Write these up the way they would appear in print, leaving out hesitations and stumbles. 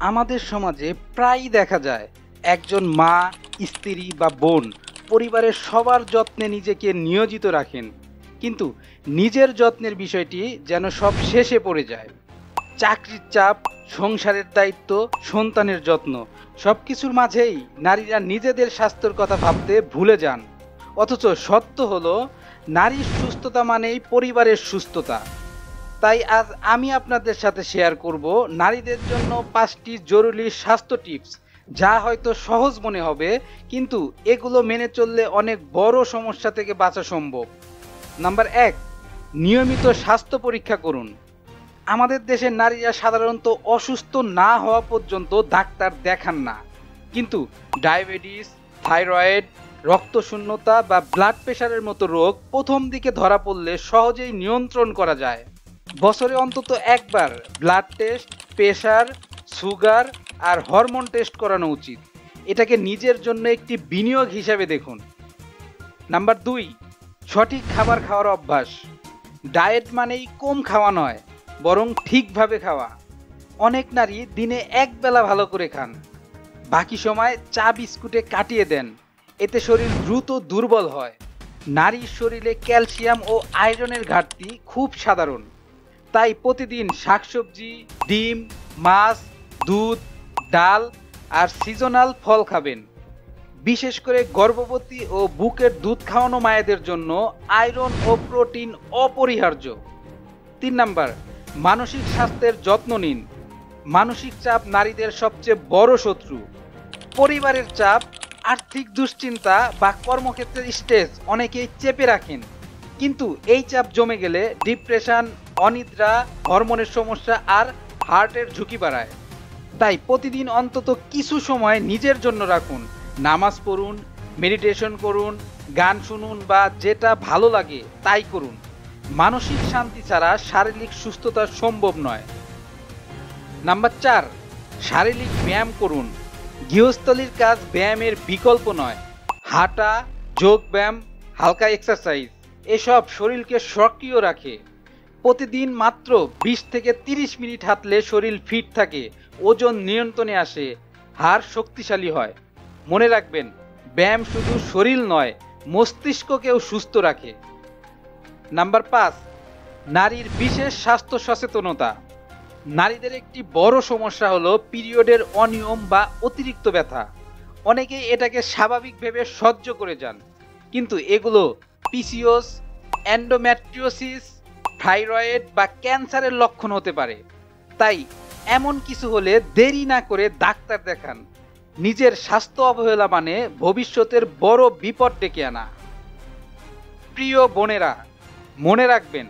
আমাদের সমাজে প্রায়ই দেখা যায় একজন মা, স্ত্রী বা বোন পরিবারের সবার যত্নে নিজেকে নিয়োজিত রাখেন, কিন্তু নিজের যত্নের বিষয়টি যেন সব শেষে পড়ে যায়। চাকরির চাপ, সংসারের দায়িত্ব, সন্তানের যত্ন, সবকিছুর মাঝেই নারীরা নিজেদের স্বাস্থ্যের কথা ভাবতে ভুলে যান। অথচ সত্য হলো, নারীর সুস্থতা মানেই পরিবারের সুস্থতা। তাই আজ আমি আপনাদের সাথে শেয়ার করব নারীদের জন্য 5টি জরুরি স্বাস্থ্য টিপস, যা হয়তো সহজ মনে হবে, কিন্তু এগুলো মেনে চললে অনেক বড় সমস্যা থেকে বাঁচা সম্ভব। নাম্বার 1, নিয়মিত স্বাস্থ্য পরীক্ষা করুন। আমাদের দেশের নারীরা সাধারণত অসুস্থ না হওয়া পর্যন্ত ডাক্তার দেখান না, কিন্তু ডায়াবেটিস, থাইরয়েড, রক্তশূন্যতা বা ব্লাড প্রেশারের মতো রোগ প্রথম দিকে ধরা পড়লে সহজেই নিয়ন্ত্রণ করা যায়। বছরে অন্তত একবার ব্লাড টেস্ট, প্রেশার, সুগার আর হরমোন টেস্ট করানো উচিত। এটাকে নিজের জন্য একটি বিনিয়োগ হিসাবে দেখুন। নাম্বার 2, সঠিক খাবার খাওয়ার অভ্যাস। ডায়েট মানেই কম খাওয়া নয়, বরং ঠিকভাবে খাওয়া। অনেক নারী দিনে এক বেলা ভালো করে খান, বাকি সময় চা বিস্কুটে কাটিয়ে দেন। এতে শরীর দ্রুত দুর্বল হয়। নারীর শরীরে ক্যালসিয়াম ও আয়রনের ঘাটতি খুব সাধারণ। তাই প্রতিদিন শাকসবজি, ডিম, মাছ, দুধ, ডাল আর সিজনাল ফল খাবেন। বিশেষ করে গর্ভবতী ও বুকের দুধ খাওয়ানো মায়েদের জন্য আয়রন ও প্রোটিন অপরিহার্য। 3 নাম্বার, মানসিক স্বাস্থ্যের যত্ন নিন। মানসিক চাপ নারীদের সবচেয়ে বড় শত্রু। পরিবারের চাপ, আর্থিক দুশ্চিন্তা বা কর্মক্ষেত্রের স্ট্রেস অনেকেই চেপে রাখেন, কিন্তু এই চাপ জমে গেলে ডিপ্রেশন, অনিদ্রা, হরমোনের সমস্যা আর হার্টের ঝুঁকি বাড়ায়। তাই প্রতিদিন অন্তত কিছু সময় নিজের জন্য রাখুন। নামাজ পড়ুন, মেডিটেশন করুন, গান শুনুন বা যেটা ভালো লাগে তাই করুন। মানসিক শান্তি ছাড়া শারীরিক সুস্থতা সম্ভব নয়। নাম্বার 4, শারীরিক ব্যায়াম করুন। গৃহস্থলীর কাজ ব্যায়ামের বিকল্প নয়। হাঁটা, যোগ ব্যায়াম, হালকা এক্সারসাইজ এসব শরীরকে সক্রিয় রাখে। প্রতিদিন মাত্র 20 থেকে 30 মিনিট হাঁটলে শরীর ফিট থাকে, ওজন নিয়ন্ত্রণে আসে, হাড় শক্তিশালী হয়। মনে রাখবেন, ব্যায়াম শুধু শরীর নয়, মস্তিষ্ককেও সুস্থ রাখে। নাম্বার 5, নারীর বিশেষ স্বাস্থ্য সচেতনতা। নারীদের একটি বড় সমস্যা হলো পিরিয়ডের অনিয়ম বা অতিরিক্ত ব্যথা। অনেকেই এটাকে স্বাভাবিক ভেবে সহ্য করে যান, কিন্তু এগুলো পিসিওস, এন্ডোমেট্রিওসিস, থাইরয়েড বা ক্যান্সারের লক্ষণ হতে পারে। তাই এমন কিছু হলে দেরি না করে ডাক্তার দেখান। নিজের স্বাস্থ্য অবহেলা মানে ভবিষ্যতের বড় বিপদ ডেকে আনা। প্রিয় বোনেরা, মনে রাখবেন,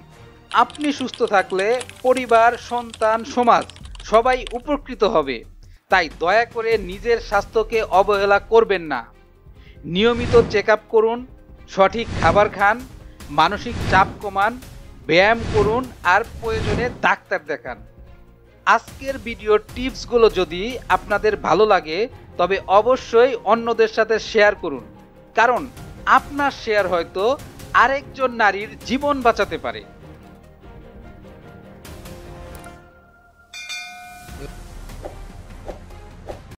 আপনি সুস্থ থাকলে পরিবার, সন্তান, সমাজ সবাই উপকৃত হবে। তাই দয়া করে নিজের স্বাস্থ্যকে অবহেলা করবেন না। নিয়মিত চেক আপ করুন, সঠিক খাবার খান, মানসিক চাপ কমান, ব্যায়াম করুন আর প্রয়োজনে ডাক্তার দেখান। আজকের ভিডিওর টিপসগুলো যদি আপনাদের ভালো লাগে, তবে অবশ্যই অন্যদের সাথে শেয়ার করুন, কারণ আপনার শেয়ার হয়তো আরেকজন নারীর জীবন বাঁচাতে পারে।